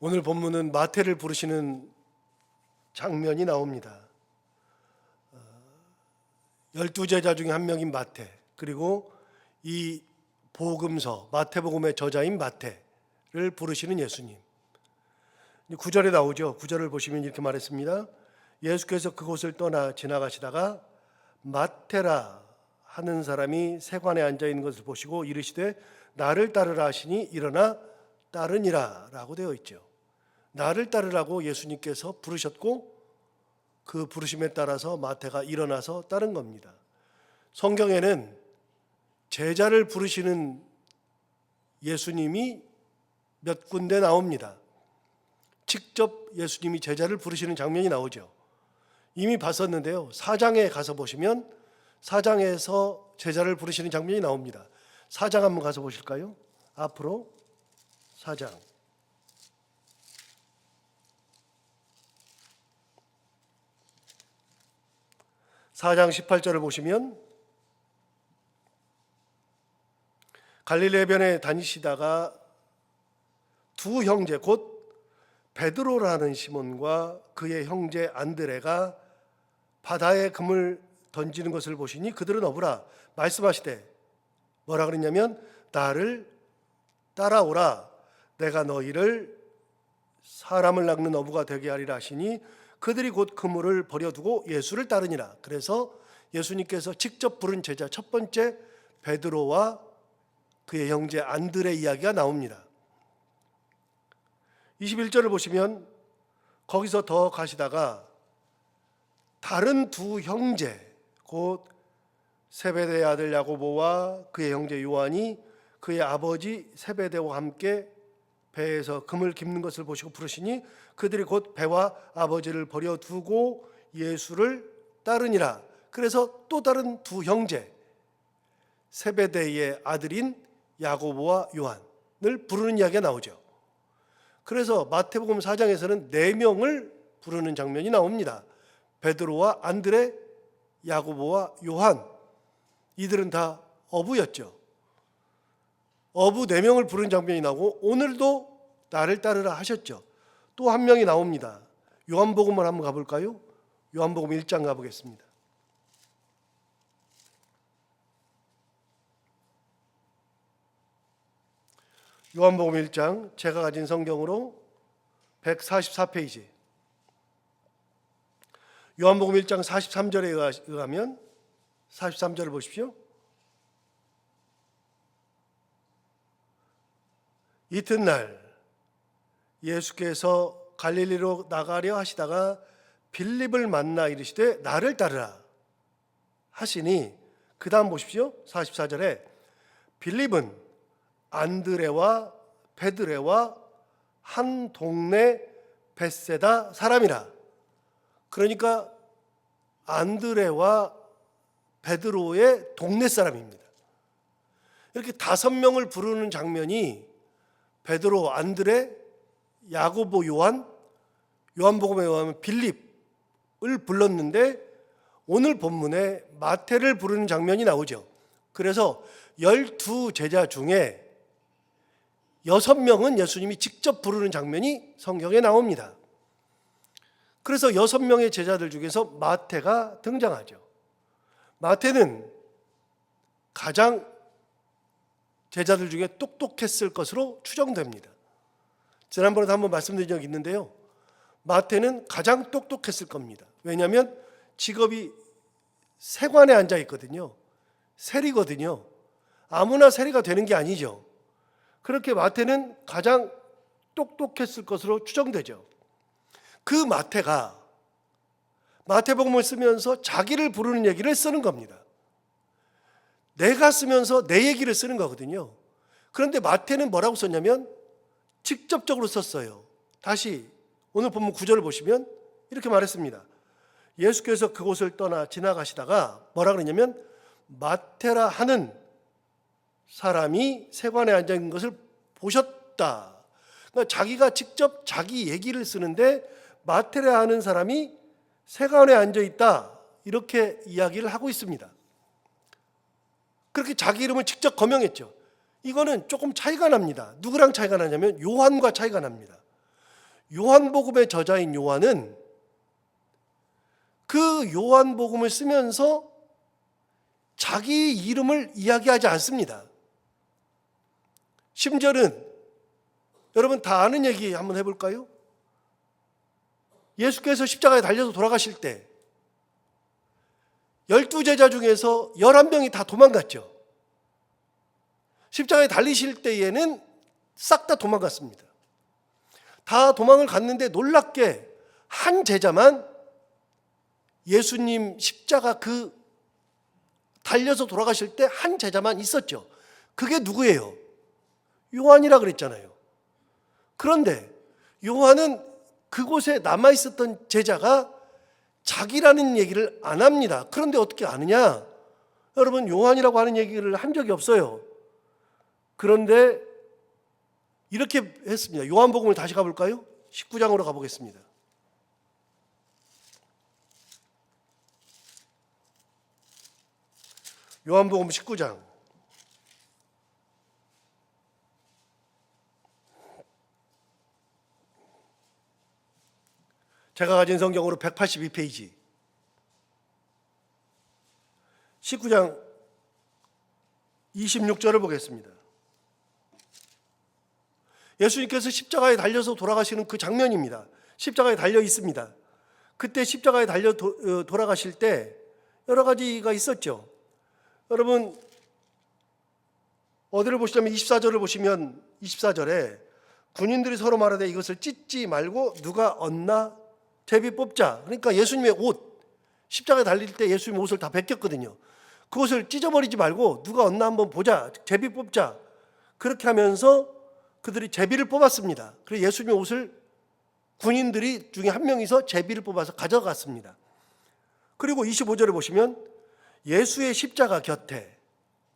오늘 본문은 마태를 부르시는 장면이 나옵니다. 12제자 중에 한 명인 마태, 그리고 이 복음서 마태복음의 저자인 마태를 부르시는 예수님. 9절에 나오죠. 9절을 보시면 이렇게 말했습니다. 예수께서 그곳을 떠나 지나가시다가 마태라 하는 사람이 세관에 앉아 있는 것을 보시고 이르시되 나를 따르라 하시니 일어나 따르니라 라고 되어 있죠. 나를 따르라고 예수님께서 부르셨고 그 부르심에 따라서 마태가 일어나서 따른 겁니다. 성경에는 제자를 부르시는 예수님이 몇 군데 나옵니다. 직접 예수님이 제자를 부르시는 장면이 나오죠. 이미 봤었는데요. 4장에 가서 보시면 4장에서 제자를 부르시는 장면이 나옵니다. 4장 한번 가서 보실까요? 앞으로 4장. 4장 18절을 보시면 갈릴리 해변에 다니시다가 두 형제 곧 베드로라는 시몬과 그의 형제 안드레가 바다에 금을 던지는 것을 보시니 그들은 어부라 말씀하시되 뭐라 그랬냐면 나를 따라오라 내가 너희를 사람을 낚는 어부가 되게 하리라 하시니 그들이 곧 그물을 버려두고 예수를 따르니라. 그래서 예수님께서 직접 부른 제자 첫 번째 베드로와 그의 형제 안드레 이야기가 나옵니다. 21절을 보시면 거기서 더 가시다가 다른 두 형제 곧 세베대의 아들 야고보와 그의 형제 요한이 그의 아버지 세베대와 함께 배에서 금을 깁는 것을 보시고 부르시니 그들이 곧 배와 아버지를 버려두고 예수를 따르니라. 그래서 또 다른 두 형제 세베대의 아들인 야고보와 요한을 부르는 이야기가 나오죠. 그래서 마태복음 4장에서는 4명을 부르는 장면이 나옵니다. 베드로와 안드레, 야고보와 요한. 이들은 다 어부였죠. 어부 4명을 부르는 장면이 나오고 오늘도 나를 따르라 하셨죠. 또 한 명이 나옵니다. 요한복음을 한번 가볼까요? 요한복음 1장 가보겠습니다. 요한복음 1장 제가 가진 성경으로 144페이지. 요한복음 1장 43절에 의하면 43절을 보십시오. 이튿날 예수께서 갈릴리로 나가려 하시다가 빌립을 만나 이르시되 나를 따르라 하시니 그 다음 보십시오. 44절에 빌립은 안드레와 베드레와 한 동네 벳세다 사람이라. 그러니까 안드레와 베드로의 동네 사람입니다. 이렇게 5명을 부르는 장면이 베드로, 안드레, 야고보, 요한, 요한복음에 의하면 빌립을 불렀는데 오늘 본문에 마태를 부르는 장면이 나오죠. 그래서 12제자 중에 6명은 예수님이 직접 부르는 장면이 성경에 나옵니다. 그래서 6명의 제자들 중에서 마태가 등장하죠. 마태는 가장 제자들 중에 똑똑했을 것으로 추정됩니다. 지난번에도 한번 말씀드린 적이 있는데요. 마태는 가장 똑똑했을 겁니다. 왜냐하면 직업이 세관에 앉아 있거든요. 세리거든요. 아무나 세리가 되는 게 아니죠. 그렇게 마태는 가장 똑똑했을 것으로 추정되죠. 그 마태가 마태복음을 쓰면서 자기를 부르는 얘기를 쓰는 겁니다. 내가 쓰면서 내 얘기를 쓰는 거거든요. 그런데 마태는 뭐라고 썼냐면 직접적으로 썼어요. 다시 오늘 본문 9절을 보시면 이렇게 말했습니다. 예수께서 그곳을 떠나 지나가시다가 뭐라 그러냐면 마태라 하는 사람이 세관에 앉아 있는 것을 보셨다. 그러니까 자기가 직접 자기 얘기를 쓰는데 마태라 하는 사람이 세관에 앉아 있다. 이렇게 이야기를 하고 있습니다. 그렇게 자기 이름을 직접 거명했죠. 이거는 조금 차이가 납니다. 누구랑 차이가 나냐면 요한과 차이가 납니다. 요한복음의 저자인 요한은 그 요한복음을 쓰면서 자기 이름을 이야기하지 않습니다. 심지어는 여러분 다 아는 얘기 한번 해볼까요? 예수께서 십자가에 달려서 돌아가실 때 12제자 중에서 11명이 다 도망갔죠. 십자가에 달리실 때에는 싹 다 도망갔습니다. 다 도망을 갔는데 놀랍게 한 제자만 예수님 십자가 그 달려서 돌아가실 때 한 제자만 있었죠. 그게 누구예요? 요한이라 그랬잖아요. 그런데 요한은 그곳에 남아있었던 제자가 자기라는 얘기를 안 합니다. 그런데 어떻게 아느냐? 여러분, 요한이라고 하는 얘기를 한 적이 없어요. 그런데 이렇게 했습니다. 요한복음을 다시 가볼까요? 19장으로 가보겠습니다. 요한복음 19장. 제가 가진 성경으로 182페이지. 19장 26절을 보겠습니다. 예수님께서 십자가에 달려서 돌아가시는 그 장면입니다. 십자가에 달려 있습니다. 그때 십자가에 달려 돌아가실 때 여러 가지가 있었죠. 여러분, 어디를 보시냐면 24절을 보시면 24절에 군인들이 서로 말하되 이것을 찢지 말고 누가 얻나 제비 뽑자. 그러니까 예수님의 옷, 십자가에 달릴 때 예수님의 옷을 다 벗겼거든요. 그것을 찢어버리지 말고 누가 얻나 한번 보자. 제비 뽑자. 그렇게 하면서 그들이 제비를 뽑았습니다. 그래서 예수님의 옷을 군인들이 중에 한 명이서 제비를 뽑아서 가져갔습니다. 그리고 25절에 보시면 예수의 십자가 곁에,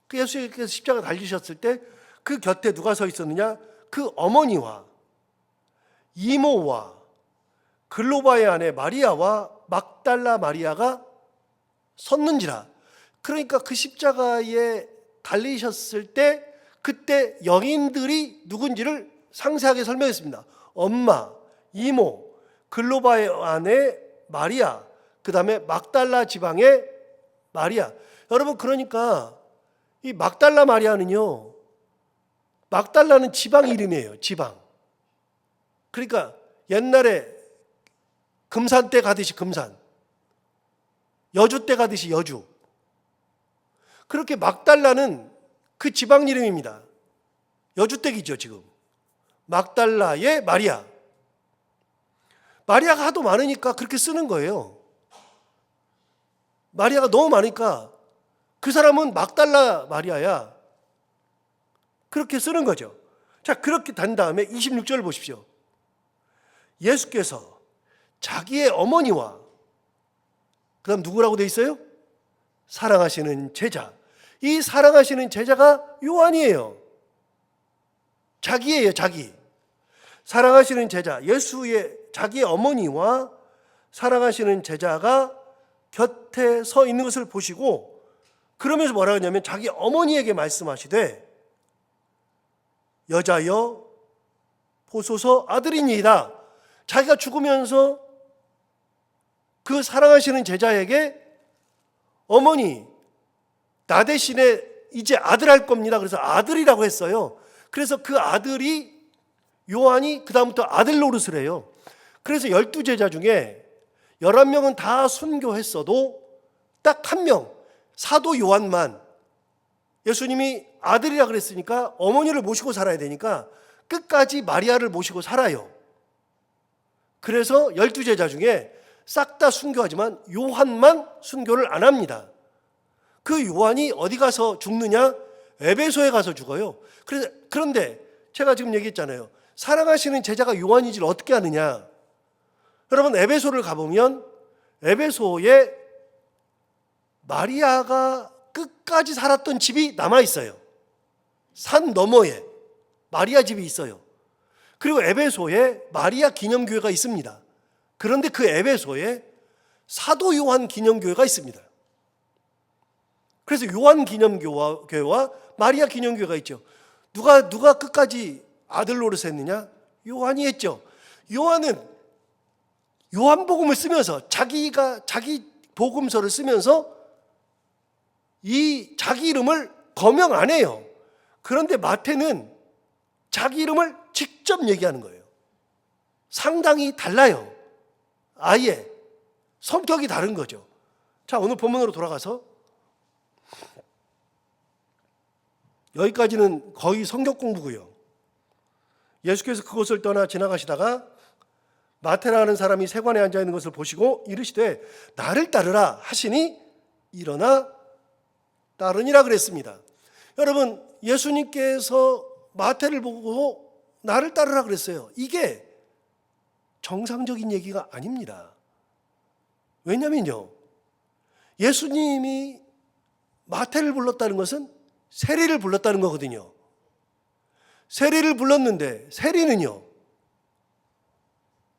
그 예수께서 십자가 달리셨을 때 그 곁에 누가 서 있었느냐? 그 어머니와 이모와 글로바의 아내 마리아와 막달라 마리아가 섰는지라. 그러니까 그 십자가에 달리셨을 때 그때 여인들이 누군지를 상세하게 설명했습니다. 엄마, 이모, 글로바의 아내 마리아, 그 다음에 막달라 지방의 마리아. 여러분, 그러니까 이 막달라 마리아는요, 막달라는 지방 이름이에요. 지방. 그러니까 옛날에 금산 때 가듯이 금산, 여주 때 가듯이 여주. 그렇게 막달라는 그 지방 이름입니다. 여주댁이죠, 지금. 막달라의 마리아. 마리아가 하도 많으니까 그렇게 쓰는 거예요. 마리아가 너무 많으니까 그 사람은 막달라 마리아야. 그렇게 쓰는 거죠. 자, 그렇게 된 다음에 26절을 보십시오. 예수께서 자기의 어머니와 그 다음 누구라고 돼 있어요? 사랑하시는 제자. 이 사랑하시는 제자가 요한이에요. 자기예요, 자기. 사랑하시는 제자, 예수의 자기의 어머니와 사랑하시는 제자가 곁에 서 있는 것을 보시고 그러면서 뭐라고 하냐면 자기 어머니에게 말씀하시되 여자여 보소서 아들이니이다. 자기가 죽으면서 그 사랑하시는 제자에게 어머니 나 대신에 이제 아들 할 겁니다. 그래서 아들이라고 했어요. 그래서 그 아들이 요한이 그 다음부터 아들 노릇을 해요. 그래서 12제자 중에 11명은 다 순교했어도 딱 한 명, 사도 요한만 예수님이 아들이라 그랬으니까 어머니를 모시고 살아야 되니까 끝까지 마리아를 모시고 살아요. 그래서 12제자 중에 싹 다 순교하지만 요한만 순교를 안 합니다. 그 요한이 어디 가서 죽느냐? 에베소에 가서 죽어요. 그런데 제가 지금 얘기했잖아요. 사랑하시는 제자가 요한인지를 어떻게 아느냐? 여러분, 에베소를 가보면 에베소에 마리아가 끝까지 살았던 집이 남아있어요. 산 너머에 마리아 집이 있어요. 그리고 에베소에 마리아 기념교회가 있습니다. 그런데 그 에베소에 사도 요한 기념교회가 있습니다. 그래서 요한 기념교회와 마리아 기념교회가 있죠. 누가 끝까지 아들 노릇을 했느냐? 요한이 했죠. 요한은 요한복음을 쓰면서 자기 복음서를 쓰면서 이 자기 이름을 거명 안 해요. 그런데 마태는 자기 이름을 직접 얘기하는 거예요. 상당히 달라요. 아예 성격이 다른 거죠. 자, 오늘 본문으로 돌아가서 여기까지는 거의 성경 공부고요. 예수께서 그곳을 떠나 지나가시다가 마태라는 사람이 세관에 앉아 있는 것을 보시고 이르시되 나를 따르라 하시니 일어나 따르니라 그랬습니다. 여러분, 예수님께서 마태를 보고 나를 따르라 그랬어요. 이게 정상적인 얘기가 아닙니다. 왜냐면요, 예수님이 마태를 불렀다는 것은 세리를 불렀다는 거거든요. 세리를 불렀는데 세리는요,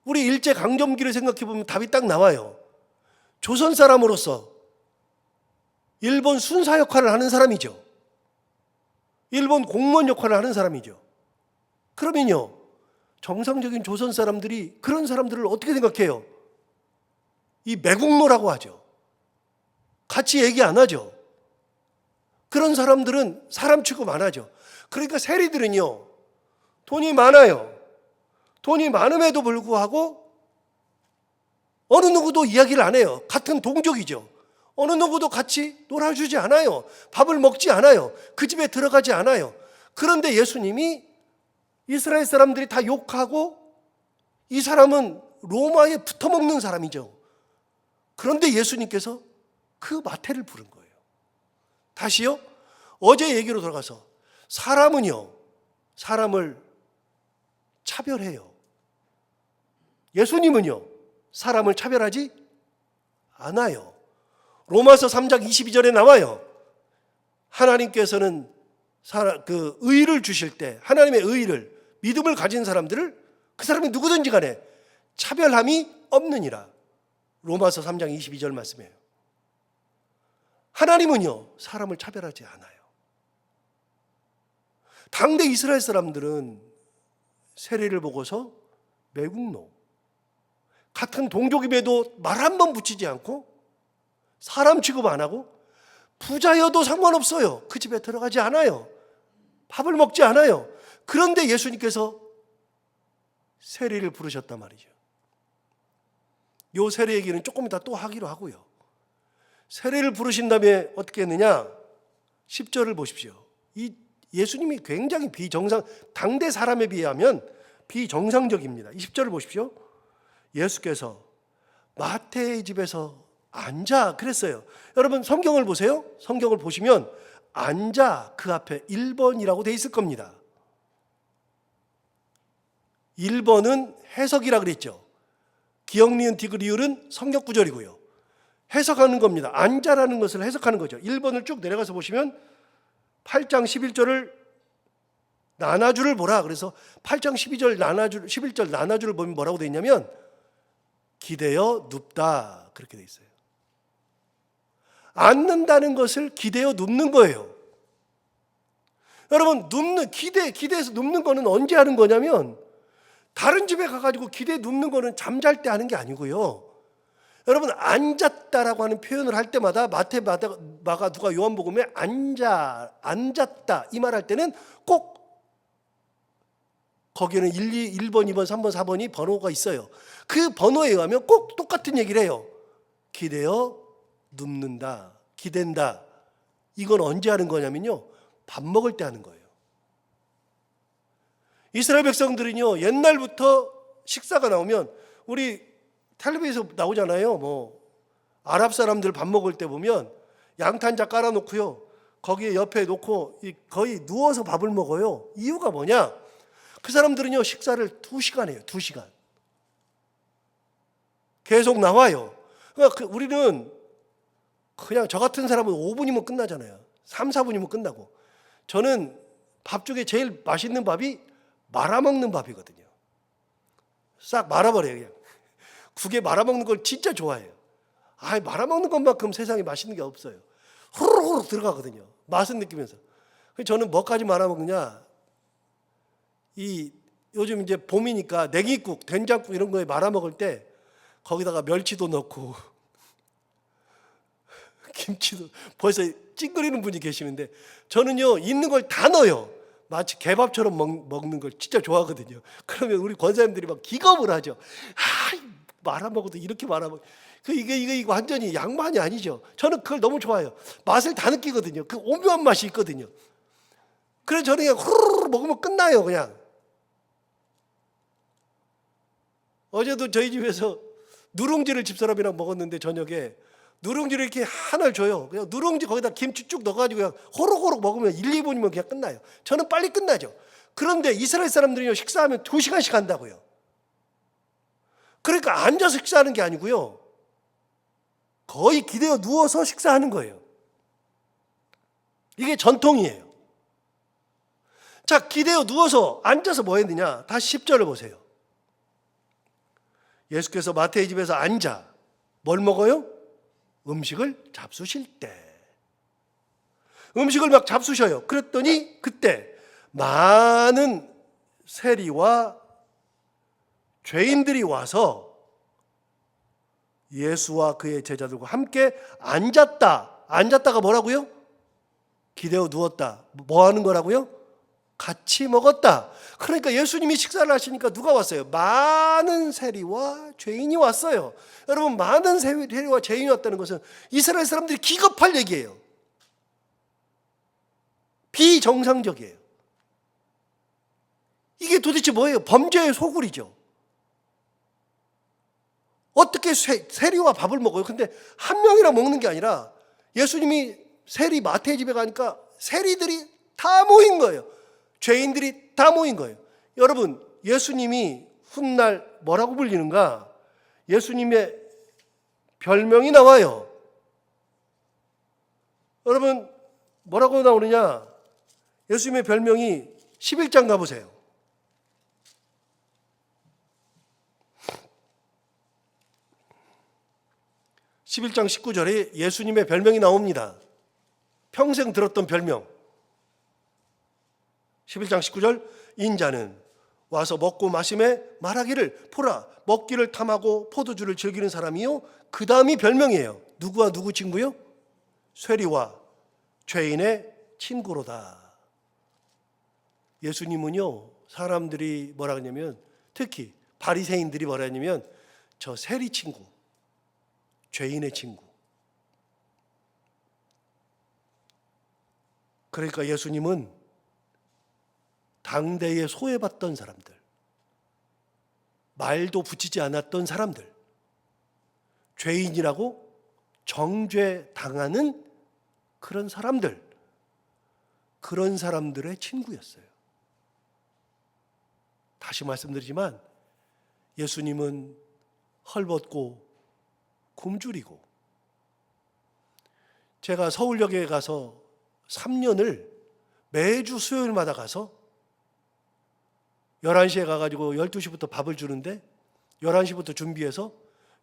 우리 일제 강점기를 생각해 보면 답이 딱 나와요. 조선 사람으로서 일본 순사 역할을 하는 사람이죠. 일본 공무원 역할을 하는 사람이죠. 그러면요, 정상적인 조선 사람들이 그런 사람들을 어떻게 생각해요? 이 매국노라고 하죠. 같이 얘기 안 하죠. 그런 사람들은 사람 취급 안 하죠. 그러니까 세리들은요, 돈이 많아요. 돈이 많음에도 불구하고 어느 누구도 이야기를 안 해요. 같은 동족이죠. 어느 누구도 같이 놀아주지 않아요. 밥을 먹지 않아요. 그 집에 들어가지 않아요. 그런데 예수님이 이스라엘 사람들이 다 욕하고 이 사람은 로마에 붙어먹는 사람이죠. 그런데 예수님께서 그 마태를 부른 거예요. 다시요, 어제 얘기로 돌아가서 사람은요, 사람을 차별해요. 예수님은요, 사람을 차별하지 않아요. 로마서 3장 22절에 나와요. 하나님께서는 그 의를 주실 때, 하나님의 의를, 믿음을 가진 사람들을 그 사람이 누구든지 간에 차별함이 없느니라. 로마서 3장 22절 말씀이에요. 하나님은요, 사람을 차별하지 않아요. 당대 이스라엘 사람들은 세리를 보고서 매국노, 같은 동족임에도 말 한 번 붙이지 않고 사람 취급 안 하고 부자여도 상관없어요. 그 집에 들어가지 않아요. 밥을 먹지 않아요. 그런데 예수님께서 세리를 부르셨단 말이죠. 요 세리 얘기는 조금 이따 또 하기로 하고요. 세리를 부르신 다음에 어떻게 했느냐? 10절을 보십시오. 이 예수님이 굉장히 당대 사람에 비하면 비정상적입니다. 20절을 보십시오. 예수께서 마태의 집에서 앉아 그랬어요. 여러분, 성경을 보세요. 성경을 보시면 앉아 그 앞에 1번이라고 돼 있을 겁니다. 1번은 해석이라 그랬죠. 기역, 니은, 디귿, 리을은 성격 구절이고요. 해석하는 겁니다. 앉아라는 것을 해석하는 거죠. 1번을 쭉 내려가서 보시면 8장 11절을 나나주를 보라. 그래서 8장 11절 나나주를 보면 뭐라고 돼 있냐면 기대어 눕다 그렇게 돼 있어요. 앉는다는 것을 기대어 눕는 거예요. 여러분, 기대에서 눕는 거는 언제 하는 거냐면 다른 집에 가가지고 기대에 눕는 거는 잠잘 때 하는 게 아니고요. 여러분, 앉았다라고 하는 표현을 할 때마다 마태, 마가, 누가, 요한복음에 앉았다 이 말 할 때는 꼭 거기에는 1번, 2번, 3번, 4번이 번호가 있어요. 그 번호에 의하면 꼭 똑같은 얘기를 해요. 기대어 눕는다, 기댄다. 이건 언제 하는 거냐면요, 밥 먹을 때 하는 거예요. 이스라엘 백성들은요, 옛날부터 식사가 나오면 우리 텔레비에서 나오잖아요. 아랍 사람들 밥 먹을 때 보면 양탄자 깔아놓고요, 거기에 옆에 놓고 거의 누워서 밥을 먹어요. 이유가 뭐냐? 그 사람들은요, 식사를 2시간 해요. 2시간 계속 나와요. 그러니까 우리는 그냥 저 같은 사람은 5분이면 끝나잖아요. 3, 4분이면 끝나고. 저는 밥 중에 제일 맛있는 밥이 말아먹는 밥이거든요. 싹 말아버려요. 그냥 국에 말아먹는 걸 진짜 좋아해요. 말아먹는 것만큼 세상에 맛있는 게 없어요. 후루룩 들어가거든요. 맛은 느끼면서. 저는 뭐까지 말아먹느냐, 이 요즘 이제 봄이니까 냉이국, 된장국 이런 거에 말아 먹을 때 거기다가 멸치도 넣고 김치도 벌써 찡그리는 분이 계시는데 저는요 있는 걸 다 넣어요. 마치 개밥처럼 먹는 걸 진짜 좋아하거든요. 그러면 우리 권사님들이 막 기겁을 하죠. 말아 먹어도 이렇게 말아 먹. 이거 완전히 양반이 아니죠. 저는 그걸 너무 좋아해요. 맛을 다 느끼거든요. 그 오묘한 맛이 있거든요. 그래서 저는 그냥 후루룩 먹으면 끝나요, 그냥. 어제도 저희 집에서 누룽지를 집사람이랑 먹었는데 저녁에 누룽지를 이렇게 하나를 줘요. 그냥 누룽지 거기다 김치 쭉 넣어가지고 그냥 호록호록 먹으면 1, 2분이면 그냥 끝나요. 저는 빨리 끝나죠. 그런데 이스라엘 사람들이 식사하면 2시간씩 한다고요. 그러니까 앉아서 식사하는 게 아니고요. 거의 기대어 누워서 식사하는 거예요. 이게 전통이에요. 자, 기대어 누워서 앉아서 뭐 했느냐? 다시 10절을 보세요. 예수께서 마태의 집에서 앉아 뭘 먹어요? 음식을 잡수실 때. 음식을 막 잡수셔요. 그랬더니 그때 많은 세리와 죄인들이 와서 예수와 그의 제자들과 함께 앉았다. 앉았다가 뭐라고요? 기대어 누웠다. 뭐 하는 거라고요? 같이 먹었다. 그러니까 예수님이 식사를 하시니까 누가 왔어요? 많은 세리와 죄인이 왔어요. 여러분, 많은 세리와 죄인이 왔다는 것은 이스라엘 사람들이 기겁할 얘기예요. 비정상적이에요. 이게 도대체 뭐예요? 범죄의 소굴이죠. 어떻게 세리와 밥을 먹어요? 근데 한 명이랑 먹는 게 아니라 예수님이 세리 마태의 집에 가니까 세리들이 다 모인 거예요. 죄인들이 다 모인 거예요. 여러분, 예수님이 훗날 뭐라고 불리는가? 예수님의 별명이 나와요. 여러분, 뭐라고 나오느냐? 예수님의 별명이 11장 가보세요. 11장 19절에 예수님의 별명이 나옵니다. 평생 들었던 별명. 11장 19절, 인자는 와서 먹고 마심에 말하기를 보라 먹기를 탐하고 포도주를 즐기는 사람이요. 그 다음이 별명이에요. 누구와 누구 친구요? 쇠리와 죄인의 친구로다. 예수님은요, 사람들이 뭐라 하냐면, 특히 바리새인들이 뭐라 하냐면 저 세리 친구, 죄인의 친구. 그러니까 예수님은 당대에 소외받던 사람들, 말도 붙이지 않았던 사람들, 죄인이라고 정죄당하는 그런 사람들, 그런 사람들의 친구였어요. 다시 말씀드리지만 예수님은 헐벗고 굶주리고, 제가 서울역에 가서 3년을 매주 수요일마다 가서 11시에 가가지고 12시부터 밥을 주는데 11시부터 준비해서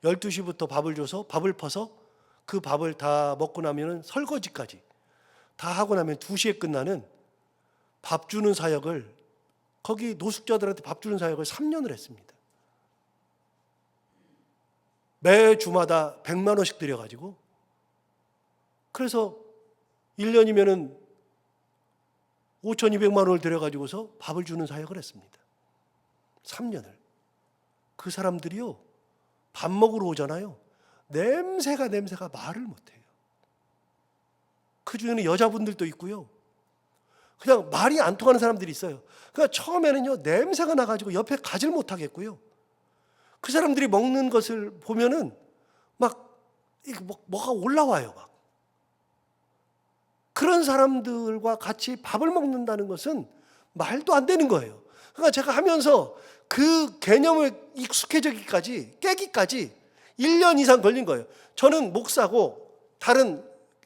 12시부터 밥을 줘서 밥을 퍼서 그 밥을 다 먹고 나면 설거지까지 다 하고 나면 2시에 끝나는 밥 주는 사역을, 거기 노숙자들한테 밥 주는 사역을 3년을 했습니다. 매 주마다 100만 원씩 들여가지고, 그래서 1년이면은 5,200만 원을 들여가지고서 밥을 주는 사역을 했습니다. 3년을. 그 사람들이요, 밥 먹으러 오잖아요. 냄새가 말을 못해요. 그 중에는 여자분들도 있고요. 그냥 말이 안 통하는 사람들이 있어요. 그러니까 처음에는요, 냄새가 나가지고 옆에 가지를 못하겠고요. 그 사람들이 먹는 것을 보면은 막 뭐가 올라와요. 막. 그런 사람들과 같이 밥을 먹는다는 것은 말도 안 되는 거예요. 그러니까 제가 하면서 그 개념을 익숙해지기까지, 깨기까지 1년 이상 걸린 거예요. 저는 목사고 다른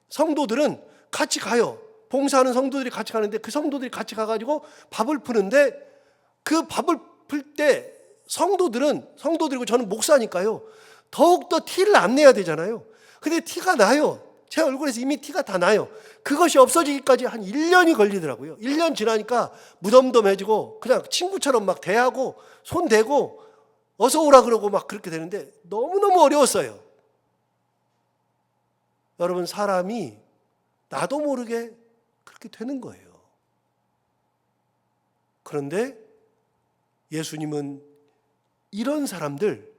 성도들은 같이 가요. 봉사하는 성도들이 같이 가는데 그 성도들이 같이 가가지고 밥을 푸는데, 그 밥을 풀 때 성도들이고 저는 목사니까요, 더욱더 티를 안 내야 되잖아요. 근데 티가 나요. 제 얼굴에서 이미 티가 다 나요. 그것이 없어지기까지 한 1년이 걸리더라고요. 1년 지나니까 무덤덤해지고 그냥 친구처럼 막 대하고 손 대고 어서 오라 그러고 막 그렇게 되는데 너무너무 어려웠어요. 여러분, 사람이 나도 모르게 그렇게 되는 거예요. 그런데 예수님은 이런 사람들,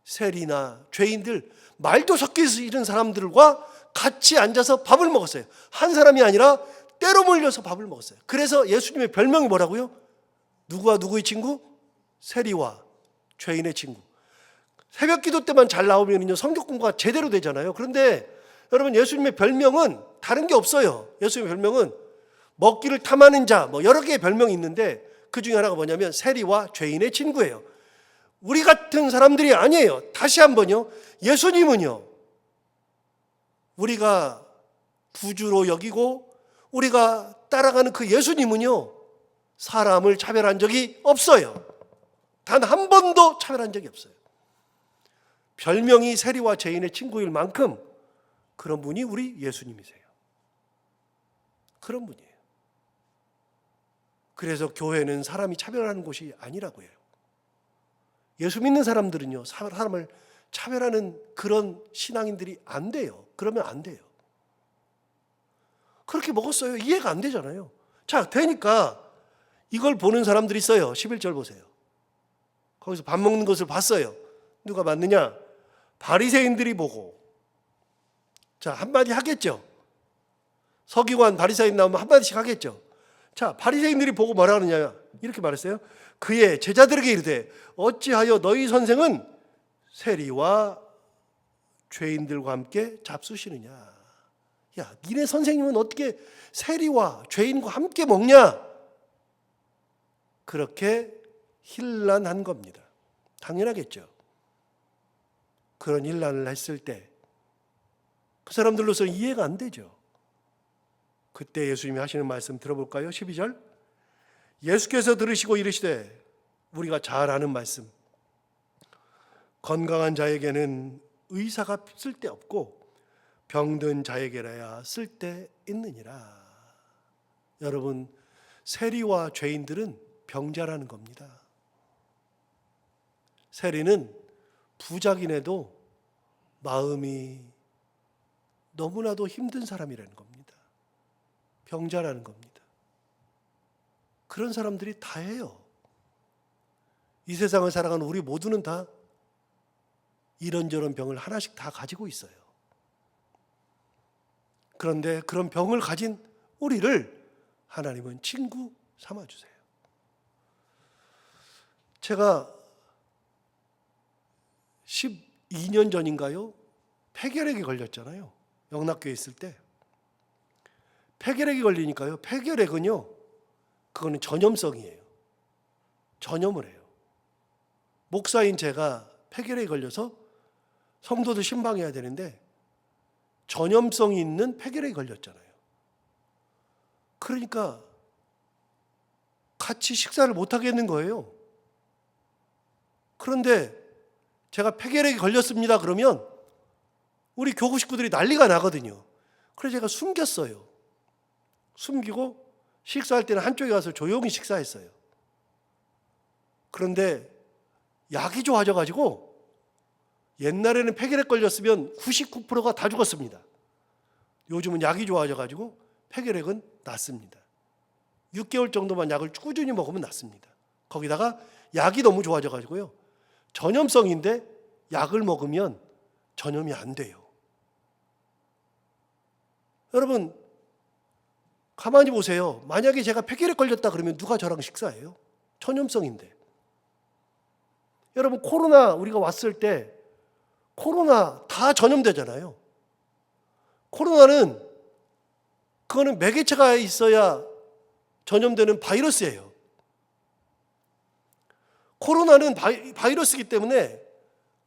세리나 죄인들, 말도 섞여서 이런 사람들과 같이 앉아서 밥을 먹었어요. 한 사람이 아니라 때로 몰려서 밥을 먹었어요. 그래서 예수님의 별명이 뭐라고요? 누구와 누구의 친구? 세리와 죄인의 친구. 새벽 기도 때만 잘 나오면요 성경 공부가 제대로 되잖아요. 그런데 여러분, 예수님의 별명은 다른 게 없어요. 예수님의 별명은 먹기를 탐하는 자, 뭐 여러 개의 별명이 있는데 그 중에 하나가 뭐냐면 세리와 죄인의 친구예요. 우리 같은 사람들이 아니에요. 다시 한번요, 예수님은요, 우리가 구주로 여기고 우리가 따라가는 그 예수님은요, 사람을 차별한 적이 없어요. 단 한 번도 차별한 적이 없어요. 별명이 세리와 죄인의 친구일 만큼 그런 분이 우리 예수님이세요. 그런 분이에요. 그래서 교회는 사람이 차별하는 곳이 아니라고 해요. 예수 믿는 사람들은요, 사람을 차별하는 그런 신앙인들이 안 돼요. 그러면 안 돼요. 그렇게 먹었어요. 이해가 안 되잖아요. 자, 되니까 이걸 보는 사람들이 있어요. 11절 보세요. 거기서 밥 먹는 것을 봤어요. 누가 봤느냐? 바리새인들이 보고. 자, 한마디 하겠죠. 서기관 바리새인 나오면 한마디씩 하겠죠. 자, 바리새인들이 보고 뭐라 그러냐? 이렇게 말했어요. 그의 제자들에게 이르되 어찌하여 너희 선생은 세리와 죄인들과 함께 잡수시느냐? 야, 니네 선생님은 어떻게 세리와 죄인과 함께 먹냐? 그렇게 힐난한 겁니다. 당연하겠죠. 그런 힐난을 했을 때 그 사람들로서는 이해가 안 되죠. 그때 예수님이 하시는 말씀 들어볼까요? 12절. 예수께서 들으시고 이르시되, 우리가 잘 아는 말씀, 건강한 자에게는 의사가 쓸데없고 병든 자에게라야 쓸데있느니라. 여러분, 세리와 죄인들은 병자라는 겁니다. 세리는 부자긴 해도 마음이 너무나도 힘든 사람이라는 겁니다. 병자라는 겁니다. 그런 사람들이 다예요. 이 세상을 살아가는 우리 모두는 다 이런저런 병을 하나씩 다 가지고 있어요. 그런데 그런 병을 가진 우리를 하나님은 친구 삼아주세요. 제가 12년 전인가요? 폐결핵에 걸렸잖아요. 영락교에 있을 때. 폐결핵이 걸리니까요. 폐결핵은요, 그거는 전염성이에요. 전염을 해요. 목사인 제가 폐결핵에 걸려서 성도들 신방해야 되는데 전염성이 있는 폐결핵에 걸렸잖아요. 그러니까 같이 식사를 못 하겠는 거예요. 그런데 제가 폐결핵에 걸렸습니다 그러면 우리 교구 식구들이 난리가 나거든요. 그래서 제가 숨겼어요. 숨기고 식사할 때는 한쪽에 가서 조용히 식사했어요. 그런데 약이 좋아져가지고 옛날에는 폐결핵 걸렸으면 99%가 다 죽었습니다. 요즘은 약이 좋아져가지고 폐결핵은 낫습니다. 6개월 정도만 약을 꾸준히 먹으면 낫습니다. 거기다가 약이 너무 좋아져가지고요, 전염성인데 약을 먹으면 전염이 안 돼요. 여러분, 가만히 보세요. 만약에 제가 폐결핵 걸렸다 그러면 누가 저랑 식사해요? 전염성인데. 여러분, 코로나 우리가 왔을 때 코로나 다 전염되잖아요. 코로나는 그거는 매개체가 있어야 전염되는 바이러스예요. 코로나는 바이러스이기 때문에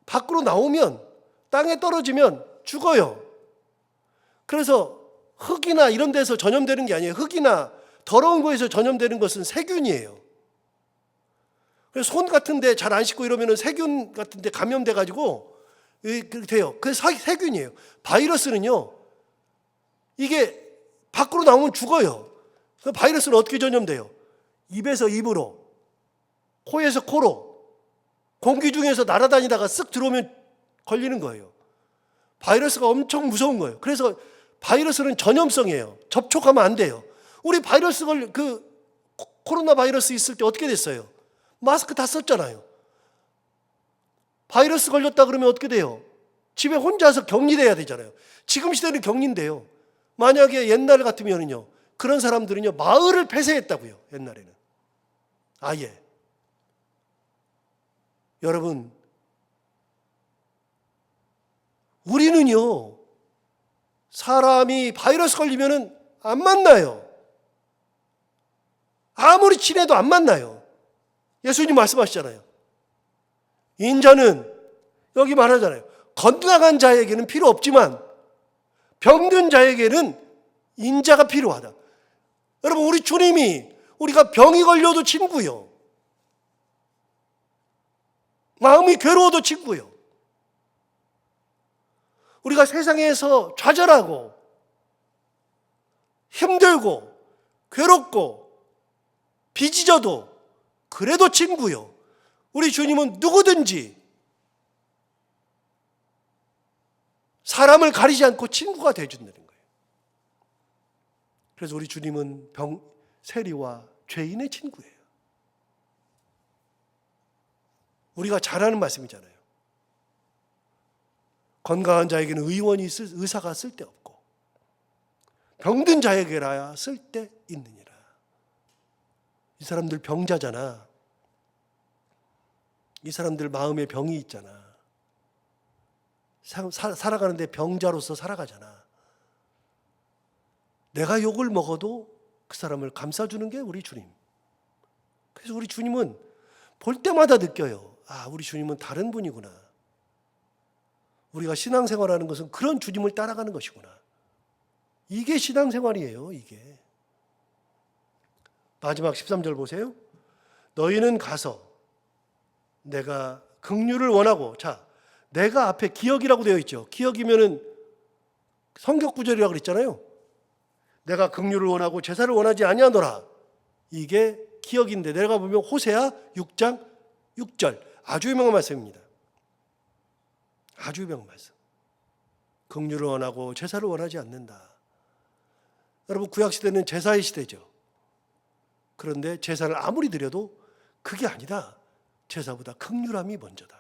밖으로 나오면, 땅에 떨어지면 죽어요. 그래서 흙이나 이런 데서 전염되는 게 아니에요. 흙이나 더러운 거에서 전염되는 것은 세균이에요. 그래서 손 같은 데 잘 안 씻고 이러면 세균 같은 데 감염돼 가지고 그렇게 돼요. 그래서 세균이에요. 바이러스는요, 이게 밖으로 나오면 죽어요. 바이러스는 어떻게 전염돼요? 입에서 입으로, 코에서 코로, 공기 중에서 날아다니다가 쓱 들어오면 걸리는 거예요. 바이러스가 엄청 무서운 거예요. 그래서 바이러스는 전염성이에요. 접촉하면 안 돼요. 우리 바이러스 코로나 바이러스 있을 때 어떻게 됐어요? 마스크 다 썼잖아요. 바이러스 걸렸다 그러면 어떻게 돼요? 집에 혼자서 격리돼야 되잖아요. 지금 시대는 격리인데요. 만약에 옛날 같으면요, 그런 사람들은요, 마을을 폐쇄했다고요. 옛날에는 아예. 여러분, 우리는요, 사람이 바이러스 걸리면은 안 만나요. 아무리 친해도 안 만나요. 예수님 말씀하시잖아요. 인자는, 여기 말하잖아요, 건강한 자에게는 필요 없지만 병든 자에게는 인자가 필요하다. 여러분, 우리 주님이 우리가 병이 걸려도 친구요, 마음이 괴로워도 친구요, 우리가 세상에서 좌절하고 힘들고 괴롭고 빚져도 그래도 친구요. 우리 주님은 누구든지 사람을 가리지 않고 친구가 되어준다는 거예요. 그래서 우리 주님은 세리와 죄인의 친구예요. 우리가 잘 아는 말씀이잖아요. 건강한 자에게는 의사가 쓸데없고 병든 자에게라야 쓸데 있느니라. 이 사람들 병자잖아. 이 사람들 마음에 병이 있잖아. 살아가는데 병자로서 살아가잖아. 내가 욕을 먹어도 그 사람을 감싸주는 게 우리 주님. 그래서 우리 주님은 볼 때마다 느껴요. 아, 우리 주님은 다른 분이구나. 우리가 신앙생활하는 것은 그런 주님을 따라가는 것이구나. 이게 신앙생활이에요, 이게. 마지막 13절 보세요. 너희는 가서 내가 긍휼을 원하고, 자, 내가 앞에 기억이라고 되어 있죠. 기억이면은 성격 구절이라고 그랬잖아요. 내가 긍휼을 원하고 제사를 원하지 아니하노라. 이게 기억인데, 내가 보면 호세아 6장 6절 아주 유명한 말씀입니다. 아주 유명한 말씀. 긍휼을 원하고 제사를 원하지 않는다. 여러분, 구약시대는 제사의 시대죠. 그런데 제사를 아무리 드려도 그게 아니다. 제사보다 긍휼함이 먼저다.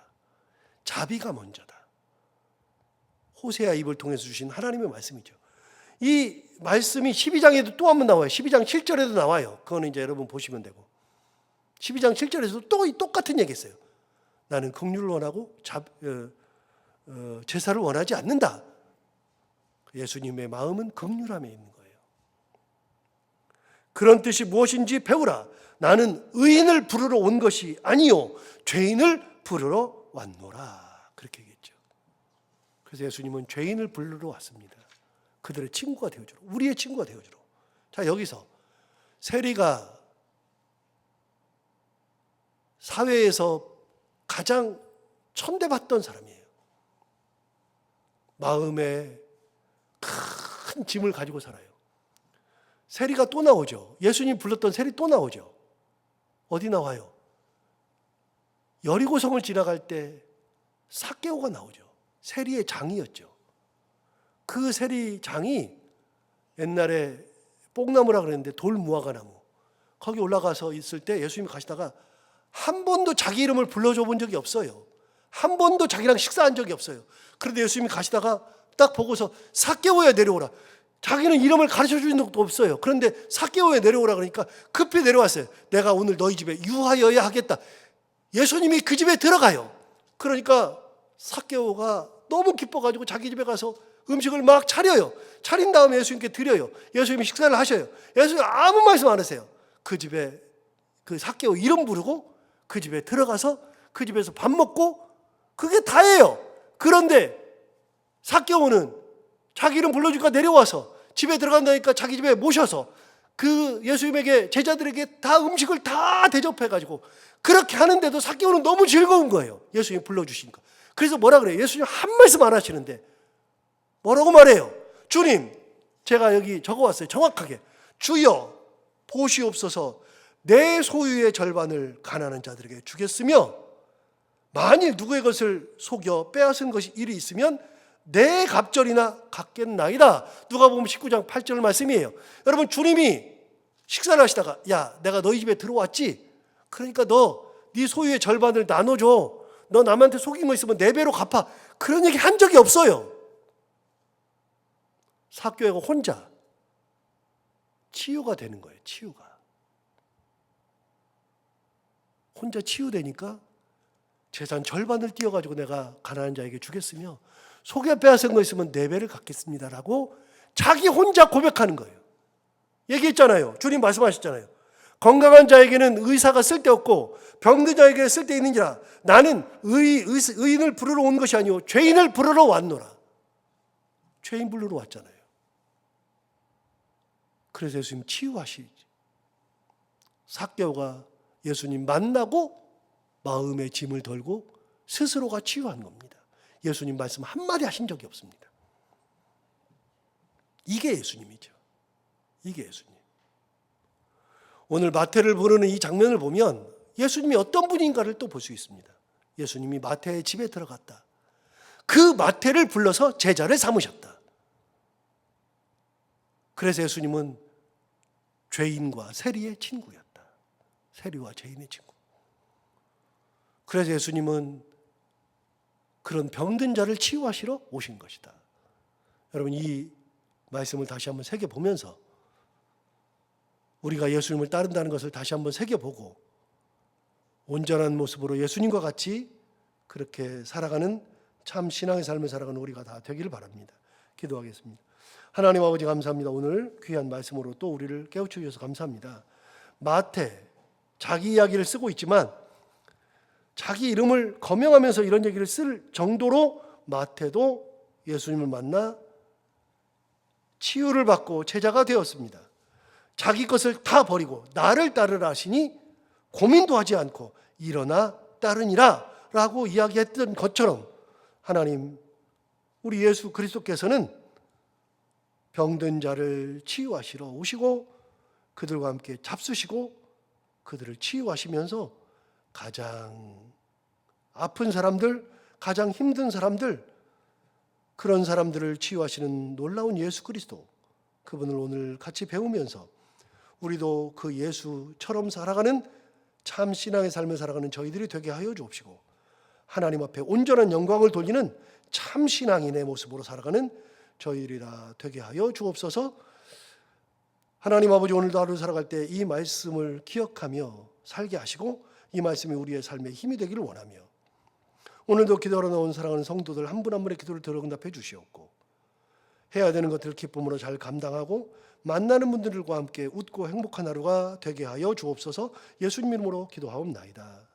자비가 먼저다. 호세아 입을 통해서 주신 하나님의 말씀이죠. 이 말씀이 12장에도 또 한 번 나와요. 12장 7절에도 나와요. 그거는 이제 여러분 보시면 되고. 12장 7절에서도 또 똑같은 얘기 했어요. 나는 긍휼을 원하고 제사를 원하지 않는다. 예수님의 마음은 긍휼함에 있는 거예요. 그런 뜻이 무엇인지 배우라. 나는 의인을 부르러 온 것이 아니요 죄인을 부르러 왔노라. 그렇게 얘기했죠. 그래서 예수님은 죄인을 부르러 왔습니다. 그들의 친구가 되어주러, 우리의 친구가 되어주러. 자, 여기서 세리가 사회에서 가장 천대받던 사람이에요. 마음에 큰 짐을 가지고 살아요. 세리가 또 나오죠. 예수님 불렀던 세리 또 나오죠. 어디 나와요? 여리고성을 지나갈 때 삭개오가 나오죠. 세리의 장이었죠. 그 세리 장이 옛날에 뽕나무라 그랬는데 돌무화과 나무, 거기 올라가서 있을 때 예수님이 가시다가 한 번도 자기 이름을 불러줘 본 적이 없어요. 한 번도 자기랑 식사한 적이 없어요. 그런데 예수님이 가시다가 딱 보고서 삭개오야 내려오라. 자기는 이름을 가르쳐 주신 적도 없어요. 그런데 삭개오야 내려오라 그러니까 급히 내려왔어요. 내가 오늘 너희 집에 유하여야 하겠다. 예수님이 그 집에 들어가요. 그러니까 삭개오가 너무 기뻐가지고 자기 집에 가서 음식을 막 차려요. 차린 다음에 예수님께 드려요. 예수님이 식사를 하셔요. 예수님 아무 말씀 안 하세요. 그 집에 그 삭개오 이름 부르고 그 집에 들어가서 그 집에서 밥 먹고 그게 다예요. 그런데 삭개오는 자기 이름 불러주니까 내려와서 집에 들어간다니까 자기 집에 모셔서 그 예수님에게 제자들에게 다 음식을 다 대접해가지고 그렇게 하는데도 삭개오는 너무 즐거운 거예요. 예수님 불러주시니까. 그래서 뭐라 그래요? 예수님 한 말씀 안 하시는데 뭐라고 말해요? 주님, 제가 여기 적어왔어요. 정확하게. 주여 보시옵소서 내 소유의 절반을 가난한 자들에게 주겠으며 만일 누구의 것을 속여 빼앗은 것이 일이 있으면 내 갑절이나 갖겠나이다. 누가복음 19장 8절 말씀이에요. 여러분, 주님이 식사를 하시다가 야, 내가 너희 집에 들어왔지? 그러니까 너 네 소유의 절반을 나눠줘. 너 남한테 속인 거 있으면 4배로 갚아. 그런 얘기 한 적이 없어요. 삭개오가 혼자 치유가 되는 거예요. 치유가. 혼자 치유되니까 재산 절반을 띄어가지고 내가 가난한 자에게 주겠으며 속여 빼앗은 거 있으면 4배를 갚겠습니다라고 자기 혼자 고백하는 거예요. 얘기했잖아요. 주님 말씀하셨잖아요. 건강한 자에게는 의사가 쓸데없고 병든 자에게 쓸데있는지라 나는 의인을 부르러 온 것이 아니오 죄인을 부르러 왔노라. 죄인 부르러 왔잖아요. 그래서 예수님 치유하시지. 삭개오가 예수님 만나고 마음의 짐을 덜고 스스로가 치유한 겁니다. 예수님 말씀 한마디 하신 적이 없습니다. 이게 예수님이죠. 이게 예수님. 오늘 마태를 부르는 이 장면을 보면 예수님이 어떤 분인가를 또 볼 수 있습니다. 예수님이 마태의 집에 들어갔다. 그 마태를 불러서 제자를 삼으셨다. 그래서 예수님은 죄인과 세리의 친구였다. 세리와 죄인의 친구. 그래서 예수님은 그런 병든 자를 치유하시러 오신 것이다. 여러분, 이 말씀을 다시 한번 새겨보면서 우리가 예수님을 따른다는 것을 다시 한번 새겨보고 온전한 모습으로 예수님과 같이 그렇게 살아가는 참 신앙의 삶을 살아가는 우리가 다 되기를 바랍니다. 기도하겠습니다. 하나님 아버지 감사합니다. 오늘 귀한 말씀으로 또 우리를 깨우쳐 주셔서 감사합니다. 마태 자기 이야기를 쓰고 있지만 자기 이름을 거명하면서 이런 얘기를 쓸 정도로 마태도 예수님을 만나 치유를 받고 제자가 되었습니다. 자기 것을 다 버리고 나를 따르라 하시니 고민도 하지 않고 일어나 따르니라 라고 이야기했던 것처럼 하나님, 우리 예수 그리스도께서는 병든 자를 치유하시러 오시고 그들과 함께 잡수시고 그들을 치유하시면서 가장 아픈 사람들, 가장 힘든 사람들, 그런 사람들을 치유하시는 놀라운 예수 그리스도, 그분을 오늘 같이 배우면서 우리도 그 예수처럼 살아가는 참 신앙의 삶을 살아가는 저희들이 되게 하여 주옵시고 하나님 앞에 온전한 영광을 돌리는 참 신앙인의 모습으로 살아가는 저희들이 다 되게 하여 주옵소서. 하나님 아버지, 오늘도 하루 살아갈 때 이 말씀을 기억하며 살게 하시고 이 말씀이 우리의 삶에 힘이 되기를 원하며 오늘도 기도하러 나온 사랑하는 성도들 한 분 한 분의 기도를 들어 응답해 주시옵고 해야 되는 것들을 기쁨으로 잘 감당하고 만나는 분들과 함께 웃고 행복한 하루가 되게 하여 주옵소서. 예수님 이름으로 기도하옵나이다.